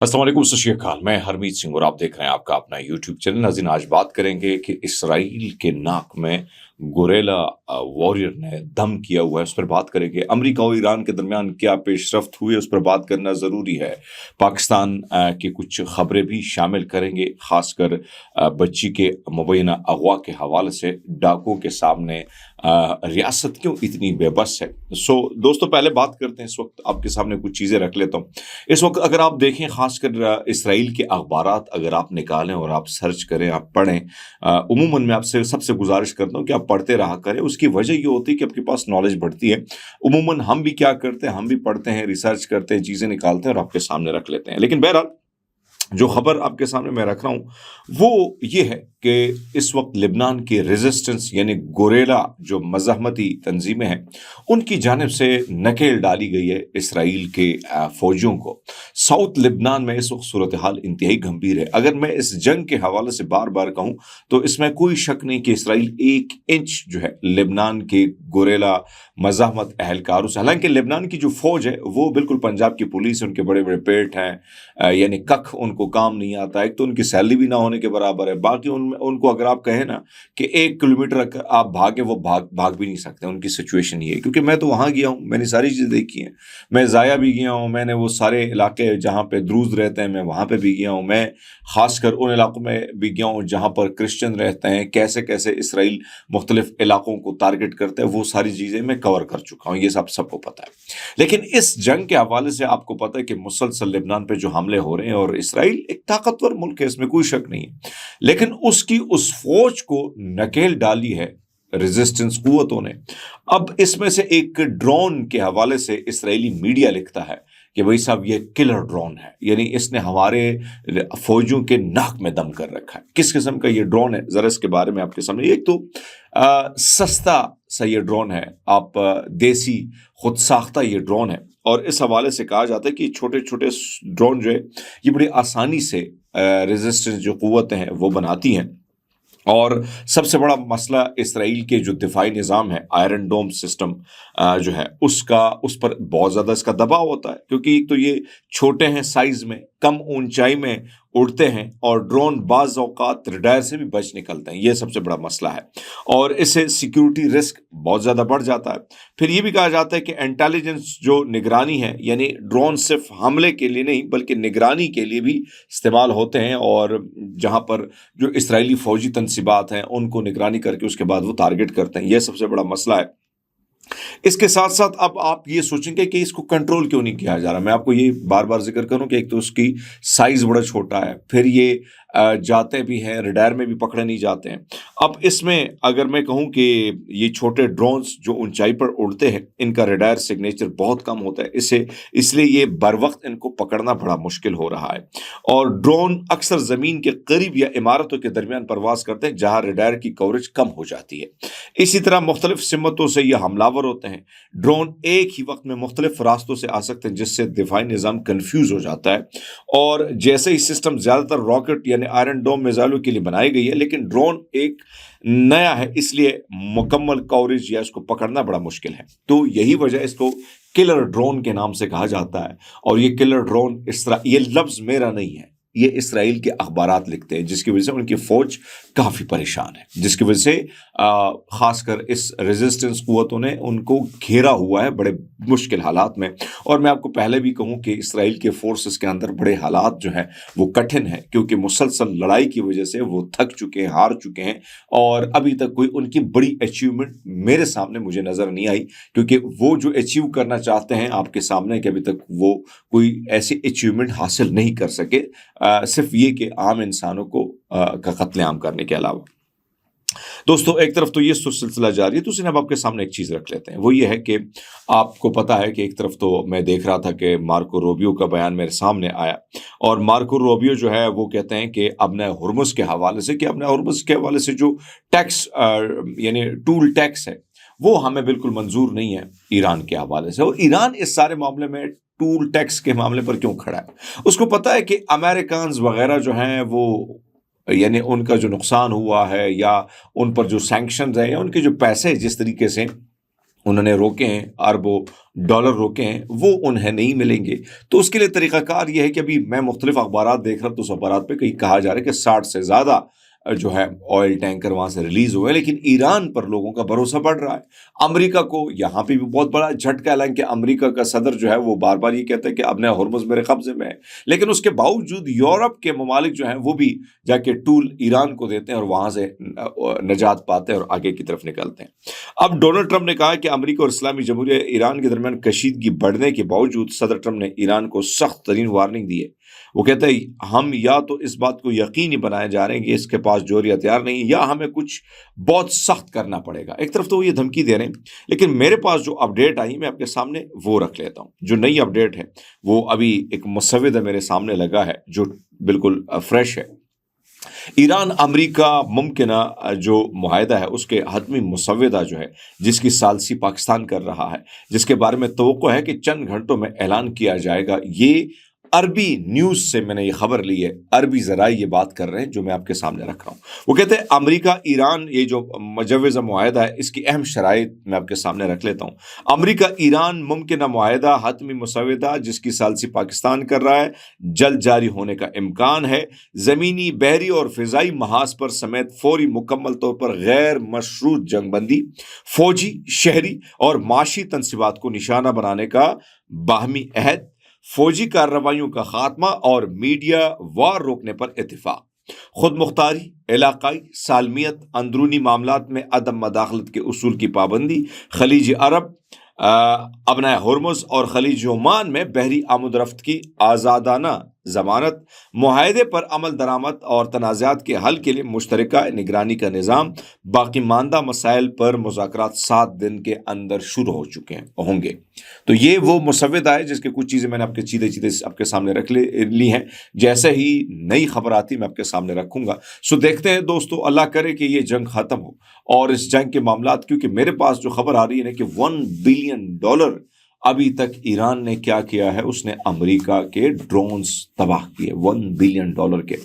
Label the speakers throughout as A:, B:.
A: अस्सलाम वालेकुम, सत श्री अकाल। मैं हरमीत सिंह और आप देख रहे हैं आपका अपना यूट्यूब चैनल। नाज़रीन, आज बात करेंगे कि इसराइल के नाक में गोरेला वॉरियर ने दम किया हुआ है, उस पर बात करेंगे। अमेरिका और ईरान के दरमियान क्या पेशरफ्त हुई है, उस पर बात करना ज़रूरी है। पाकिस्तान की कुछ खबरें भी शामिल करेंगे, खासकर बच्ची के मुबैना अगवा के हवाले से। डाकुओं के सामने रियासत क्यों इतनी बेबस है। दोस्तों, पहले बात करते हैं, इस वक्त आपके सामने कुछ चीज़ें रख लेता हूँ। इस वक्त अगर आप देखें, खासकर इसराइल के अखबारात अगर आप निकालें और आप सर्च करें, आप पढ़ें, उमूमन मैं आपसे सबसे गुजारिश करता हूँ कि आप पढ़ते रहा करें। उसकी वजह ये होती है कि आपके पास नॉलेज बढ़ती है। उमूमन हम भी क्या करते हैं, हम भी पढ़ते हैं, रिसर्च करते हैं, चीज़ें निकालते हैं और आपके सामने रख लेते हैं। लेकिन बहरहाल जो खबर आपके सामने मैं रख रहा हूँ वो ये है कि इस वक्त लिबनान की रेजिस्टेंस यानी गोरेला जो मज़ाहमती तंजीमें हैं, उनकी जानिब से नकेल डाली गई है इसराइल के फौजियों को। साउथ लिबनान में इस वक्त सूरत हाल इंतहाई गंभीर है। अगर मैं इस जंग के हवाले से बार बार कहूँ तो इसमें कोई शक नहीं कि इसराइल 1 इंच जो है लिबनान के गोरेला मज़ाहमत अहलकारों से, हालांकि लिबनान की जो फौज है वो बिल्कुल पंजाब की पुलिस है, उनके बड़े बड़े पेट हैं, यानी कख उनको काम नहीं आता है। एक तो उनकी सैलरी भी ना होने के बराबर है, बाकी उनको अगर आप कहें ना कि 1 किलोमीटर आप भागे, वो भाग भी नहीं सकते। उनकी सिचुएशन ये है, क्योंकि मैं तो वहाँ गया हूँ, मैंने सारी चीज़ें देखी हैं। मैं ज़ाया भी गया हूँ, मैंने वो सारे इलाके जहाँ पे द्रूज रहते हैं मैं वहाँ पे भी गया हूँ। मैं खासकर उन इलाकों में भी गया हूँ जहाँ पर क्रिश्चियन रहते हैं, कैसे कैसे इसराइल मुख्तलिफ इलाकों को टारगेट करता है, वो सारी चीज़ें मैं कवर कर चुका हूँ, ये सबको पता है। लेकिन इस जंग के हवाले से आपको पता है कि मुसलसल लेबनान पे जो हमले हो रहे हैं, और इसराइल एक ताकतवर मुल्क है, इसमें कोई शक नहीं है, लेकिन उसकी उस फौज को नकेल डाली है रेजिस्टेंस कुव्वतों ने। अब इसमें से एक ड्रोन के हवाले से इसराइली मीडिया लिखता है कि भाई साहब ये किलर ड्रोन है, यानी इसने हमारे फौजियों के नाक में दम कर रखा है। किस किस्म का ये ड्रोन है, जरा इसके बारे में आपके सामने। एक तो सस्ता सा ये ड्रोन है, आप देसी खुद साख्ता ये ड्रोन है, और इस हवाले से कहा जाता है कि छोटे छोटे ड्रोन जो है ये बड़ी आसानी से रेजिस्टेंस जो कुव्वतें हैं वो बनाती हैं। और सबसे बड़ा मसला इसराइल के जो दिफाई निज़ाम है, आयरन डोम सिस्टम जो है उसका, उस पर बहुत ज़्यादा इसका दबाव होता है, क्योंकि एक तो ये छोटे हैं साइज में, कम ऊंचाई में उड़ते हैं, और ड्रोन बाज़ औक़ात रडार से भी बच निकलते हैं। ये सबसे बड़ा मसला है, और इससे सिक्योरिटी रिस्क बहुत ज़्यादा बढ़ जाता है। फिर ये भी कहा जाता है कि इंटेलिजेंस जो निगरानी है, यानी ड्रोन सिर्फ हमले के लिए नहीं बल्कि निगरानी के लिए भी इस्तेमाल होते हैं, और जहाँ पर जो इसराइली फौजी तनसीबात हैं उनको निगरानी करके उसके बाद वो टारगेट करते हैं। यह सबसे बड़ा मसला है। इसके साथ साथ अब आप ये सोचेंगे कि इसको कंट्रोल क्यों नहीं किया जा रहा। मैं आपको ये बार बार जिक्र करूं कि एक तो उसकी साइज बड़ा छोटा है, फिर ये जाते भी हैं, रडार में भी पकड़े नहीं जाते हैं। अब इसमें अगर मैं कहूं कि ये छोटे ड्रोन्स जो ऊंचाई पर उड़ते हैं, इनका रडार सिग्नेचर बहुत कम होता है, इसलिए ये बर वक्त इनको पकड़ना बड़ा मुश्किल हो रहा है। और ड्रोन अक्सर ज़मीन के करीब या इमारतों के दरमियान परवास करते हैं जहां रडार की कवरेज कम हो जाती है। इसी तरह मुख्तलिफ सिमतों से ये हमलावर होते हैं। ड्रोन एक ही वक्त में मुख्तलिफ रास्तों से आ सकते हैं, जिससे दिफाई निज़ाम कन्फ्यूज हो जाता है। और जैसे ही सिस्टम ज़्यादातर रॉकेट यानी आयरन डोम मिसाइलों के लिए बनाई गई है, लेकिन ड्रोन एक नया है, इसलिए मुकम्मल कवरेज या इसको पकड़ना बड़ा मुश्किल है। तो यही वजह इसको किलर ड्रोन के नाम से कहा जाता है। और ये किलर ड्रोन ये लफ्ज़ मेरा नहीं है, ये इसराइल के अखबारात लिखते हैं, जिसकी वजह से उनकी फौज काफ़ी परेशान है, जिसकी वजह से ख़ासकर इस रेजिस्टेंस कुव्वतों ने उनको घेरा हुआ है बड़े मुश्किल हालात में। और मैं आपको पहले भी कहूँ कि इसराइल के फोर्सेस के अंदर बड़े हालात जो हैं वो कठिन है, क्योंकि मुसलसल लड़ाई की वजह से वो थक चुके हैं, हार चुके हैं, और अभी तक कोई उनकी बड़ी अचीवमेंट मेरे सामने मुझे नज़र नहीं आई। क्योंकि वो जो अचीव करना चाहते हैं आपके सामने, कि अभी तक वो कोई ऐसी अचीवमेंट हासिल नहीं कर सके, सिर्फ ये कि आम इंसानों को का कत्लेआम करने के अलावा। दोस्तों, एक तरफ तो ये सिलसिला जारी है, दूसरी अब आपके सामने एक चीज़ रख लेते हैं। वो ये है कि आपको पता है कि एक तरफ तो मैं देख रहा था कि मार्को रूबियो का बयान मेरे सामने आया, और मार्को रूबियो जो है वो कहते हैं कि अपने हुर्मुज़ के हवाले से, जो टैक्स यानी टूल टैक्स है वो हमें बिल्कुल मंजूर नहीं है ईरान के हवाले से। और ईरान इस सारे मामले में टूल टैक्स के मामले पर क्यों खड़ा है? उसको पता है कि अमेरिकन वगैरह जो हैं वो, यानी उनका जो नुकसान हुआ है या उन पर जो सैंक्शंस हैं या उनके जो पैसे जिस तरीके से उन्होंने रोके हैं, अरबों डॉलर रोके हैं, वो उन्हें नहीं मिलेंगे। तो उसके लिए तरीक़ाकार ये है कि अभी मैं मुख्तलिफ अखबारात देख रहा हूँ, तो उस अखबारात पे कहीं कहा जा रहा है कि 60 से ज़्यादा जो है ऑयल टैंकर वहाँ से रिलीज़ हुए, लेकिन ईरान पर लोगों का भरोसा बढ़ रहा है। अमेरिका को यहाँ पे भी बहुत बड़ा झटका, हालांकि अमेरिका का सदर जो है वो बार-बार ये कहता है कि अब नया होर्मुज़ मेरे कब्ज़े में है। लेकिन उसके बावजूद यूरोप के ममालिक जो हैं वो भी जाके टूल ईरान को देते हैं और वहाँ से निजात पाते हैं और आगे की तरफ निकलते हैं। अब डोनाल्ड ट्रंप ने कहा कि अमेरिका और इस्लामी जमहूरिया ईरान के दरमियान कशीदगी बढ़ने के बावजूद सदर ट्रंप ने ईरान को सख्त तरीन वार्निंग दी है। वो कहते हैं हम या तो इस बात को यकीनी बनाए जा रहे हैं कि इसके पास जोहरी हथियार नहीं, या हमें कुछ बहुत सख्त करना पड़ेगा। एक तरफ तो वो ये धमकी दे रहे हैं, लेकिन मेरे पास जो अपडेट आई मैं आपके सामने वो रख लेता हूँ। जो नई अपडेट है वो अभी एक मुसव्विदा मेरे सामने लगा है जो बिल्कुल फ्रेश है। ईरान अमेरिका मुमकिना जो मुआहदा है उसके हतमी मुसव्विदा जो है, जिसकी सालसी पाकिस्तान कर रहा है, जिसके बारे में तवक्को है कि चंद घंटों में ऐलान किया जाएगा। ये अरबी न्यूज से मैंने ये खबर ली है, अरबी ज़राए ये बात कर रहे हैं जो मैं आपके सामने रख रहा हूँ। वो कहते हैं अमेरिका ईरान ये जो मुजव्वज़ा मुआहदा है इसकी अहम शराइत मैं आपके सामने रख लेता हूँ। अमेरिका ईरान मुमकिन मुआहदा हतमी मुसव्विदा जिसकी सालसी पाकिस्तान कर रहा है, जल्द जारी होने का इम्कान है। ज़मीनी, बहरी और फ़िज़ाई महाज पर समेत फौरी मुकम्मल तौर पर गैर मशरूत जंगबंदी, फौजी, शहरी और माशी तनसीबात को निशाना बनाने का बाहमी अहद, फौजी कार्रवाइयों का खात्मा और मीडिया वार रोकने पर इत्तिफाक, खुद मुख्तारी, इलाकाई सालमियत, अंदरूनी मामलात में अदम मदाखलत के उसूल की पाबंदी, खलीज अरब, अबनाए हुर्मुज़ और खलीज ओमान में बहरी आमद-रफ्त की आज़ादाना ज़मानत, मुआहदे पर अमल दरामद और तनाज़ात के हल के लिए मुश्तरका निगरानी का निज़ाम, बाकी मानदा मसाइल पर मुज़ाकरात 7 दिन के अंदर शुरू हो चुके होंगे। तो ये वो मुसव्विदा है जिसके कुछ चीज़ें मैंने आपके सीधे आपके सामने रख ली हैं। जैसे ही नई खबर आती मैं आपके सामने रखूंगा। सो देखते हैं दोस्तों, अल्लाह करे कि ये जंग ख़त्म हो और इस जंग के मामलात, क्योंकि मेरे पास जो खबर आ रही है ना कि $1 बिलियन अभी तक ईरान ने क्या किया है, उसने अमेरिका के ड्रोन्स तबाह किए $1 बिलियन के।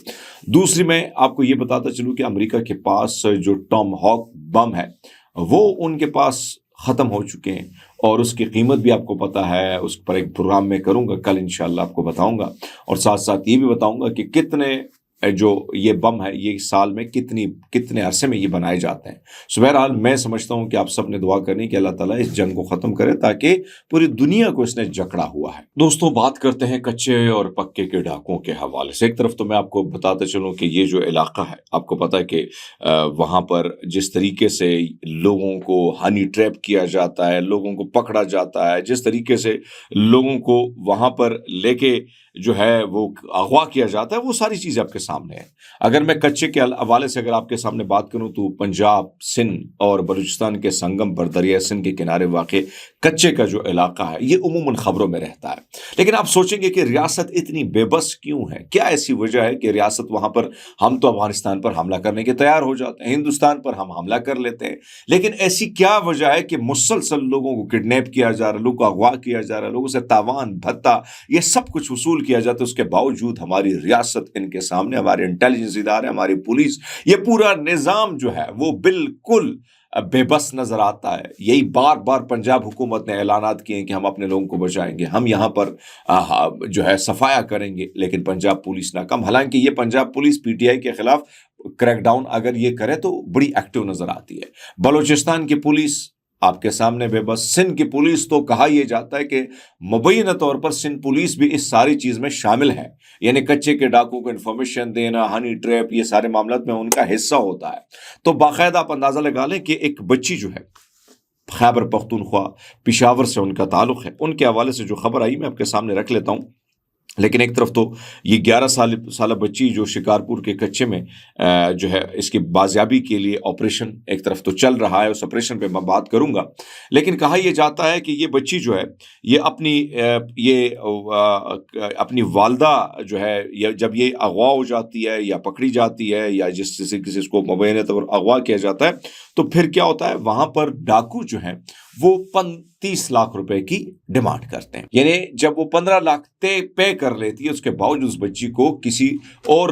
A: दूसरी मैं आपको ये बताता चलूं कि अमेरिका के पास जो टॉमहॉक बम है वो उनके पास ख़त्म हो चुके हैं और उसकी कीमत भी आपको पता है। उस पर एक प्रोग्राम में करूंगा कल इंशाल्लाह, आपको बताऊंगा और साथ साथ ये भी बताऊंगा कि कितने जो ये बम है ये साल में कितने अरसे में ये बनाए जाते हैं। सो बहरहाल मैं समझता हूँ कि आप सब ने दुआ करनी कि अल्लाह ताला इस जंग को ख़त्म करे ताकि पूरी दुनिया को इसने जकड़ा हुआ है। दोस्तों बात करते हैं कच्चे और पक्के के डाकुओं के हवाले से। एक तरफ तो मैं आपको बताते चलूँ कि ये जो इलाका है, आपको पता है कि वहाँ पर जिस तरीके से लोगों को हनी ट्रैप किया जाता है, लोगों को पकड़ा जाता है, जिस तरीके से लोगों को वहाँ पर लेके जो है वो अगवा किया जाता है, वो सारी चीज़ें आपके सामने है। अगर मैं कच्चे के हवाले से अगर आपके सामने बात करूं तो पंजाब, सिंध और बलूचिस्तान के संगम पर दरिया सिंध के किनारे वाक़ कच्चे का जो इलाका है ये उमूमन खबरों में रहता है। लेकिन आप सोचेंगे कि रियासत इतनी बेबस क्यों है, क्या ऐसी वजह है कि रियासत वहाँ पर, हम तो अफगानिस्तान पर हमला करने के तैयार हो जाते हैं, हिंदुस्तान पर हम हमला कर लेते हैं, लेकिन ऐसी क्या वजह है कि मुसलसल लोगों को किडनैप किया जा रहा है, लोगों को अगवा किया जा रहा है, लोगों से तावान भत्ता ये सब कुछ वसूल किया जाता है। उसके बावजूद हमारी रियासत इनके सामने, हमारे इंटेलिजेंस इदारे, हमारी पुलिस, ये पूरा निज़ाम जो है वो बिल्कुल बेबस नजर आता है। यही बार बार पंजाब हुकूमत ने ऐलानात किए कि हम अपने लोगों को बचाएंगे, हम यहाँ पर जो है सफाया करेंगे, लेकिन पंजाब पुलिस नाकाम। हालांकि ये पंजाब पुलिस पीटीआई के खिलाफ क्रैकडाउन अगर ये करे तो बड़ी एक्टिव नजर आती है। बलूचिस्तान की पुलिस आपके सामने बेबस। सिंध की पुलिस तो कहा यह जाता है कि मुबैना तौर पर सिंध पुलिस भी इस सारी चीज में शामिल है, यानी कच्चे के डाकू को इन्फॉर्मेशन देना, हनी ट्रैप, ये सारे मामलों में उनका हिस्सा होता है। तो बाकायदा आप अंदाजा लगा लें कि एक बच्ची जो है खैबर पख्तूनख्वा, पिशावर से उनका ताल्लुक है, उनके हवाले से जो खबर आई मैं आपके सामने रख लेता हूँ। लेकिन एक तरफ तो ये 11 साल बच्ची जो शिकारपुर के कच्चे में जो है इसकी बाजियाबी के लिए ऑपरेशन एक तरफ तो चल रहा है, उस ऑपरेशन पे मैं बात करूंगा। लेकिन कहा यह जाता है कि ये बच्ची जो है ये अपनी वालदा जो है जब ये अगवा हो जाती है या पकड़ी जाती है या जिस किसी को मुबैना तौर अगवा किया जाता है तो फिर क्या होता है, वहां पर डाकू जो है वो 30 लाख रुपए की डिमांड करते हैं। यानी जब वो 15 लाख पे कर लेती है, उसके बावजूद उस बच्ची को किसी और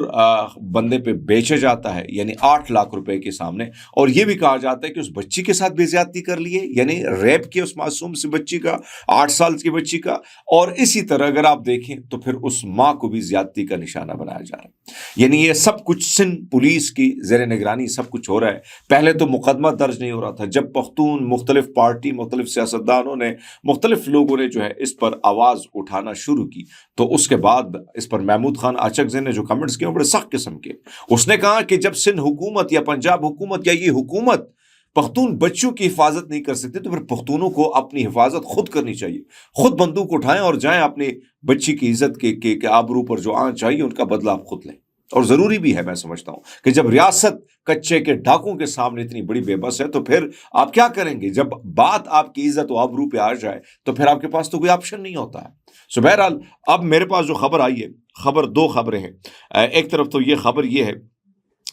A: बंदे पे बेचा जाता है, यानी 8 लाख रुपए के सामने। और ये भी कहा जाता है कि उस बच्ची के साथ बेइज्जती कर ली है, यानी रेप किया उस मासूम सी बच्ची का, 8 साल की बच्ची का। और इसी तरह अगर आप देखें तो फिर उस मां को भी ज्यादती का निशाना बनाया जा रहा है। यानी ये सब कुछ सिंध पुलिस की जेर निगरानी सब कुछ हो रहा है। पहले तो मुकदमा दर्ज नहीं हो रहा था, जब पख्तून मुख्तलिफ पार्टी, मुख्तलिफ सियासतदानों ने, मुख्तलिफ लोगों ने जो है इस पर आवाज उठाना शुरू की, तो उसके बाद इस पर महमूद खान आचकज़ई ने जो कमेंट्स किए बड़े सख्त किस्म के। उसने कहा कि जब सिंध हुकूमत या पंजाब हुकूमत या ये हुकूमत पख्तून बच्चों की हिफाजत नहीं कर सकते, तो फिर पख्तूनों को अपनी हिफाजत खुद करनी चाहिए। खुद बंदूक उठाएं और जाएं अपनी बच्ची की इज्जत के आबरू पर जो आंच आई उनका बदला आप खुद लें। और जरूरी भी है, मैं समझता हूं कि जब रियासत कच्चे के डाकुओं के सामने इतनी बड़ी बेबस है, तो फिर आप क्या करेंगे? जब बात आपकी इज्जत और आबरू पे आ जाए तो फिर आपके पास तो कोई ऑप्शन नहीं होता है। सो बहरहाल अब मेरे पास जो खबर आई है, दो खबरें हैं। एक तरफ तो ये खबर ये है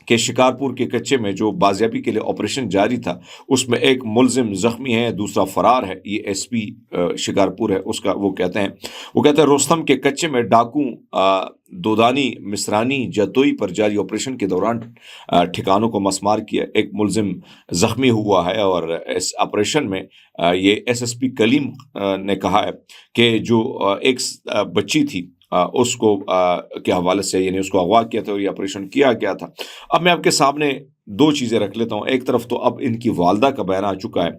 A: कि शिकारपुर के कच्चे में जो बाजियाबी के लिए ऑपरेशन जारी था, उसमें एक मुलजिम जख्मी है, दूसरा फरार है। ये एसपी शिकारपुर है उसका, वो कहते हैं रोस्तम के कच्चे में डाकू दोदानी मिसरानी जतोई पर जारी ऑपरेशन के दौरान ठिकानों को मसमार किया, एक मुलजिम जख्मी हुआ है। और इस ऑपरेशन में ये एसएसपी कलीम ने कहा है कि जो एक बच्ची थी उसको के हवाले से, यानी उसको अगवा किया था और ये ऑपरेशन किया गया था। अब मैं आपके सामने दो चीज़ें रख लेता हूँ। एक तरफ तो अब इनकी वालदा का बयान आ चुका है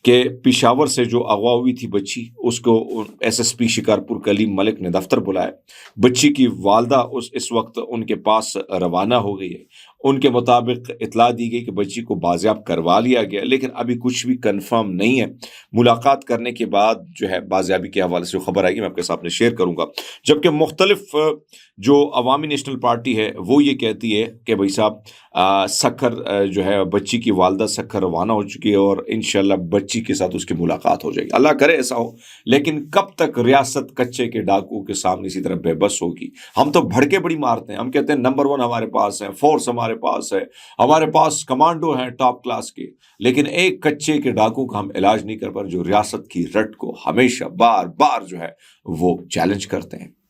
A: कि पेशावर से जो अगवा हुई थी बच्ची, उसको एसएसपी शिकारपुर कलीम मलिक ने दफ्तर बुलाया। बच्ची की वालदा इस वक्त उनके पास रवाना हो गई है। उनके मुताबिक इतला दी गई कि बच्ची को बाजियाब करवा लिया गया, लेकिन अभी कुछ भी कंफर्म नहीं है। मुलाकात करने के बाद जो है बाजियाबी के हवाले से जो खबर आएगी मैं आपके सामने शेयर करूंगा। जबकि मुख्तलिफ जो अवामी नेशनल पार्टी है वो ये कहती है कि भाई साहब सक्खर जो है बच्ची की वालदा सक्खर रवाना हो चुकी है और इंशाल्लाह बच्ची के साथ उसकी मुलाकात हो जाएगी। अल्लाह करे ऐसा हो, लेकिन कब तक रियासत कच्चे के डाकुओं के सामने इसी तरह बेबस होगी? हम तो भड़के बड़ी मारते हैं, हम कहते हैं नंबर 1 हमारे पास है, फोर्स हमारे पास है, हमारे पास कमांडो हैं टॉप क्लास के, लेकिन एक कच्चे के डाकू का हम इलाज नहीं कर पा रहे, जो रियासत की रट को हमेशा बार बार जो है वो चैलेंज करते हैं।